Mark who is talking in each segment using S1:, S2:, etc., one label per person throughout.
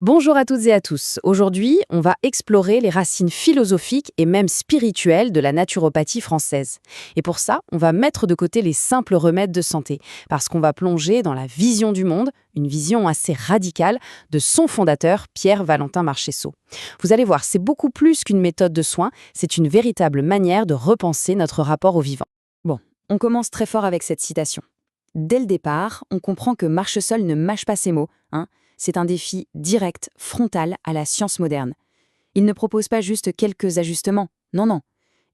S1: Bonjour à toutes et à tous. Aujourd'hui, on va explorer les racines philosophiques et même spirituelles de la naturopathie française. Et pour ça, on va mettre de côté les simples remèdes de santé, parce qu'on va plonger dans la vision du monde, une vision assez radicale de son fondateur, Pierre-Valentin Marchesseau. Vous allez voir, c'est beaucoup plus qu'une méthode de soins, c'est une véritable manière de repenser notre rapport au vivant. Bon, on commence très fort avec cette citation. Dès le départ, on comprend que Marchesseau ne mâche pas ses mots, hein. C'est un défi direct, frontal à la science moderne. Il ne propose pas juste quelques ajustements, non, non.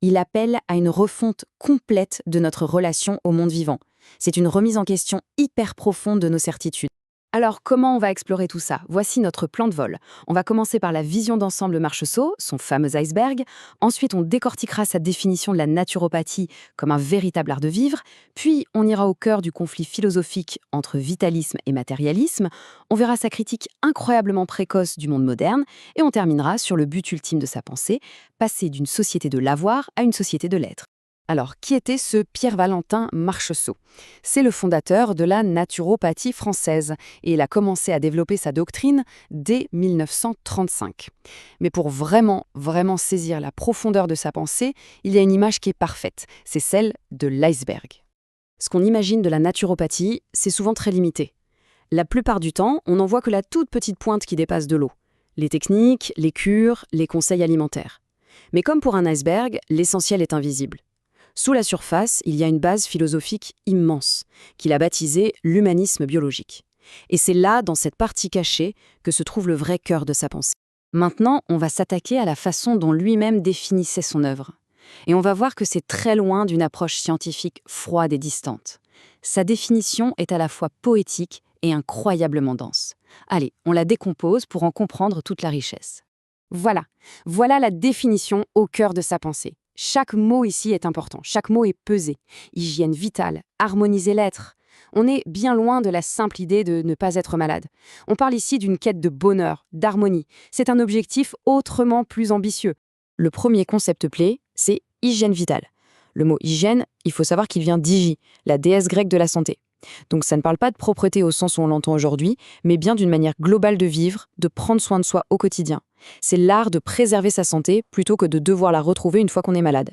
S1: Il appelle à une refonte complète de notre relation au monde vivant. C'est une remise en question hyper profonde de nos certitudes. Alors, comment on va explorer tout ça? Voici notre plan de vol. On va commencer par la vision d'ensemble de Marchesseau, son fameux iceberg. Ensuite, on décortiquera sa définition de la naturopathie comme un véritable art de vivre. Puis, on ira au cœur du conflit philosophique entre vitalisme et matérialisme. On verra sa critique incroyablement précoce du monde moderne. Et on terminera sur le but ultime de sa pensée, passer d'une société de l'avoir à une société de l'être. Alors, qui était ce Pierre-Valentin Marchesseau? C'est le fondateur de la naturopathie française et il a commencé à développer sa doctrine dès 1935. Mais pour vraiment saisir la profondeur de sa pensée, il y a une image qui est parfaite, c'est celle de l'iceberg. Ce qu'on imagine de la naturopathie, c'est souvent très limité. La plupart du temps, on n'en voit que la toute petite pointe qui dépasse de l'eau. Les techniques, les cures, les conseils alimentaires. Mais comme pour un iceberg, l'essentiel est invisible. Sous la surface, il y a une base philosophique immense, qu'il a baptisée l'humanisme biologique. Et c'est là, dans cette partie cachée, que se trouve le vrai cœur de sa pensée. Maintenant, on va s'attaquer à la façon dont lui-même définissait son œuvre. Et on va voir que c'est très loin d'une approche scientifique froide et distante. Sa définition est à la fois poétique et incroyablement dense. Allez, on la décompose pour en comprendre toute la richesse. Voilà la définition au cœur de sa pensée. Chaque mot ici est important, chaque mot est pesé. Hygiène vitale, harmoniser l'être. On est bien loin de la simple idée de ne pas être malade. On parle ici d'une quête de bonheur, d'harmonie. C'est un objectif autrement plus ambitieux. Le premier concept clé, c'est hygiène vitale. Le mot hygiène, il faut savoir qu'il vient d'Hygie, la déesse grecque de la santé. Donc ça ne parle pas de propreté au sens où on l'entend aujourd'hui, mais bien d'une manière globale de vivre, de prendre soin de soi au quotidien. C'est l'art de préserver sa santé plutôt que de devoir la retrouver une fois qu'on est malade.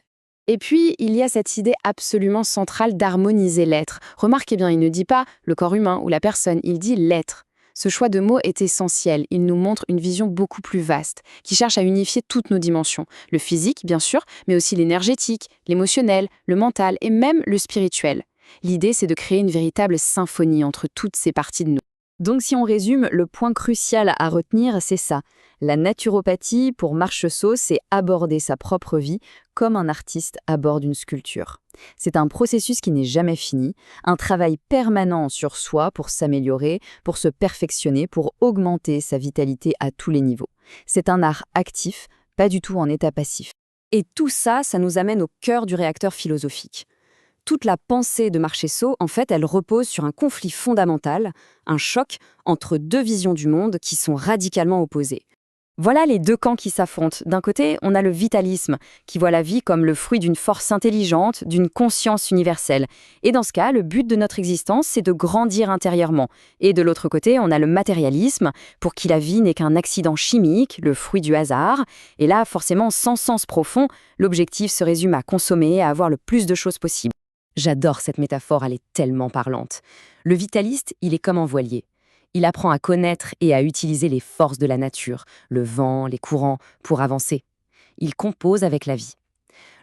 S1: Et puis, il y a cette idée absolument centrale d'harmoniser l'être. Remarquez bien, il ne dit pas le corps humain ou la personne, il dit l'être. Ce choix de mots est essentiel, il nous montre une vision beaucoup plus vaste, qui cherche à unifier toutes nos dimensions. Le physique, bien sûr, mais aussi l'énergétique, l'émotionnel, le mental et même le spirituel. L'idée, c'est de créer une véritable symphonie entre toutes ces parties de nous. Donc si on résume, le point crucial à retenir, c'est ça. La naturopathie, pour Marchesseau, c'est aborder sa propre vie comme un artiste aborde une sculpture. C'est un processus qui n'est jamais fini, un travail permanent sur soi pour s'améliorer, pour se perfectionner, pour augmenter sa vitalité à tous les niveaux. C'est un art actif, pas du tout en état passif. Et tout ça, ça nous amène au cœur du réacteur philosophique. Toute la pensée de Marchesseau, en fait, elle repose sur un conflit fondamental, un choc entre deux visions du monde qui sont radicalement opposées. Voilà les deux camps qui s'affrontent. D'un côté, on a le vitalisme, qui voit la vie comme le fruit d'une force intelligente, d'une conscience universelle. Et dans ce cas, le but de notre existence, c'est de grandir intérieurement. Et de l'autre côté, on a le matérialisme, pour qui la vie n'est qu'un accident chimique, le fruit du hasard. Et là, forcément, sans sens profond, l'objectif se résume à consommer et à avoir le plus de choses possible. J'adore cette métaphore, elle est tellement parlante. Le vitaliste, il est comme un voilier. Il apprend à connaître et à utiliser les forces de la nature, le vent, les courants, pour avancer. Il compose avec la vie.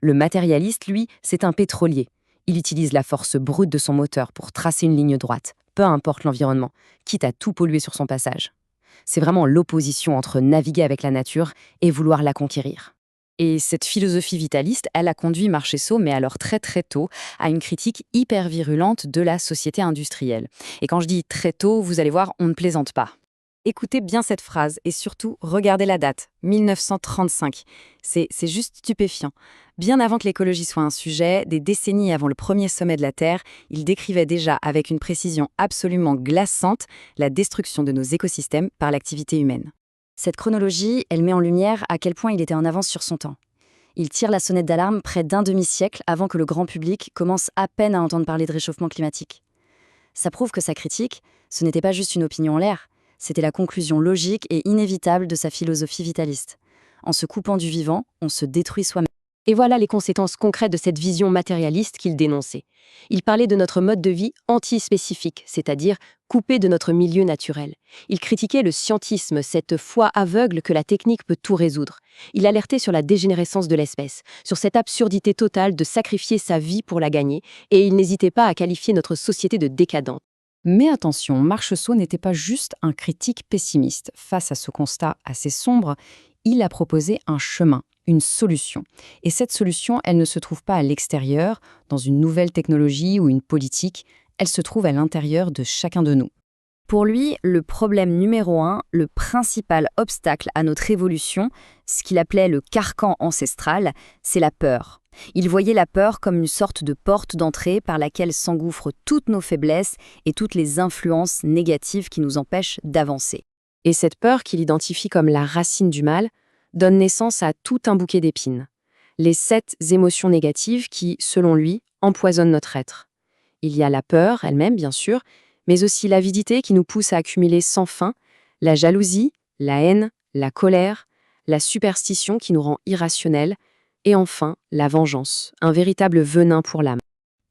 S1: Le matérialiste, lui, c'est un pétrolier. Il utilise la force brute de son moteur pour tracer une ligne droite, peu importe l'environnement, quitte à tout polluer sur son passage. C'est vraiment l'opposition entre naviguer avec la nature et vouloir la conquérir. Et cette philosophie vitaliste, elle a conduit Marchesseau, mais alors très très tôt, à une critique hyper virulente de la société industrielle. Et quand je dis très tôt, vous allez voir, on ne plaisante pas. Écoutez bien cette phrase et surtout, regardez la date, 1935. C'est juste stupéfiant. Bien avant que l'écologie soit un sujet, des décennies avant le premier sommet de la Terre, il décrivait déjà avec une précision absolument glaçante la destruction de nos écosystèmes par l'activité humaine. Cette chronologie, elle met en lumière à quel point il était en avance sur son temps. Il tire la sonnette d'alarme près d'un demi-siècle avant que le grand public commence à peine à entendre parler de réchauffement climatique. Ça prouve que sa critique, ce n'était pas juste une opinion en l'air,
S2: C'était la conclusion logique et inévitable de sa philosophie vitaliste. En se coupant du vivant, on se détruit soi-même.
S3: Et voilà les conséquences concrètes de cette vision matérialiste qu'il dénonçait. Il parlait de notre mode de vie antispécifique, c'est-à-dire coupé de notre milieu naturel. Il critiquait le scientisme, cette foi aveugle que la technique peut tout résoudre. Il alertait sur la dégénérescence de l'espèce, sur cette absurdité totale de sacrifier sa vie pour la gagner, et il n'hésitait pas à qualifier notre société de décadente.
S1: Mais attention, Marcheseau n'était pas juste un critique pessimiste. Face à ce constat assez sombre, il a proposé un chemin, une solution. Et cette solution, elle ne se trouve pas à l'extérieur, dans une nouvelle technologie ou une politique, elle se trouve à l'intérieur de chacun de nous.
S2: Pour lui, le problème numéro 1, le principal obstacle à notre évolution, ce qu'il appelait le carcan ancestral, c'est la peur. Il voyait la peur comme une sorte de porte d'entrée par laquelle s'engouffrent toutes nos faiblesses et toutes les influences négatives qui nous empêchent d'avancer.
S3: Et cette peur qu'il identifie comme la racine du mal donne naissance à tout un bouquet d'épines. Les 7 émotions négatives qui, selon lui, empoisonnent notre être. Il y a la peur elle-même, bien sûr, mais aussi l'avidité qui nous pousse à accumuler sans fin, la jalousie, la haine, la colère, la superstition qui nous rend irrationnels, et enfin la vengeance, un véritable venin pour l'âme.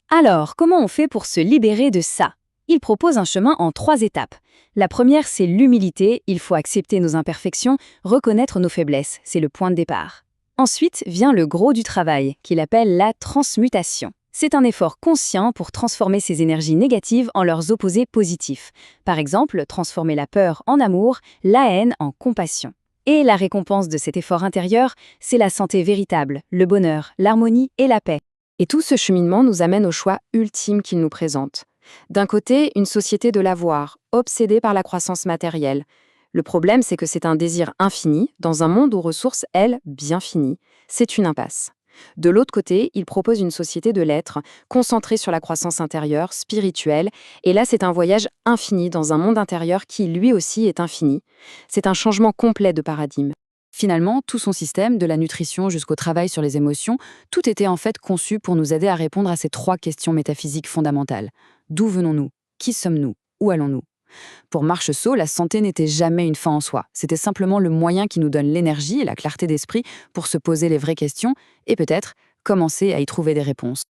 S2: Alors, comment on fait pour se libérer de ça? Il propose un chemin en 3 étapes. La première, c'est l'humilité, il faut accepter nos imperfections, reconnaître nos faiblesses, c'est le point de départ. Ensuite vient le gros du travail, qu'il appelle la transmutation. C'est un effort conscient pour transformer ces énergies négatives en leurs opposés positifs. Par exemple, transformer la peur en amour, la haine en compassion. Et la récompense de cet effort intérieur, c'est la santé véritable, le bonheur, l'harmonie et la paix.
S3: Et tout ce cheminement nous amène au choix ultime qu'il nous présente. D'un côté, une société de l'avoir, obsédée par la croissance matérielle. Le problème, c'est que c'est un désir infini, dans un monde aux ressources, elles, bien finies. C'est une impasse. De l'autre côté, il propose une société de l'être, concentrée sur la croissance intérieure, spirituelle, et là c'est un voyage infini dans un monde intérieur qui, lui aussi, est infini. C'est un changement complet de paradigme.
S1: Finalement, tout son système, de la nutrition jusqu'au travail sur les émotions, tout était en fait conçu pour nous aider à répondre à ces 3 questions métaphysiques fondamentales. D'où venons-nous? Qui sommes-nous? Où allons-nous? Pour Marcheseau, la santé n'était jamais une fin en soi. C'était simplement le moyen qui nous donne l'énergie et la clarté d'esprit pour se poser les vraies questions et peut-être commencer à y trouver des réponses.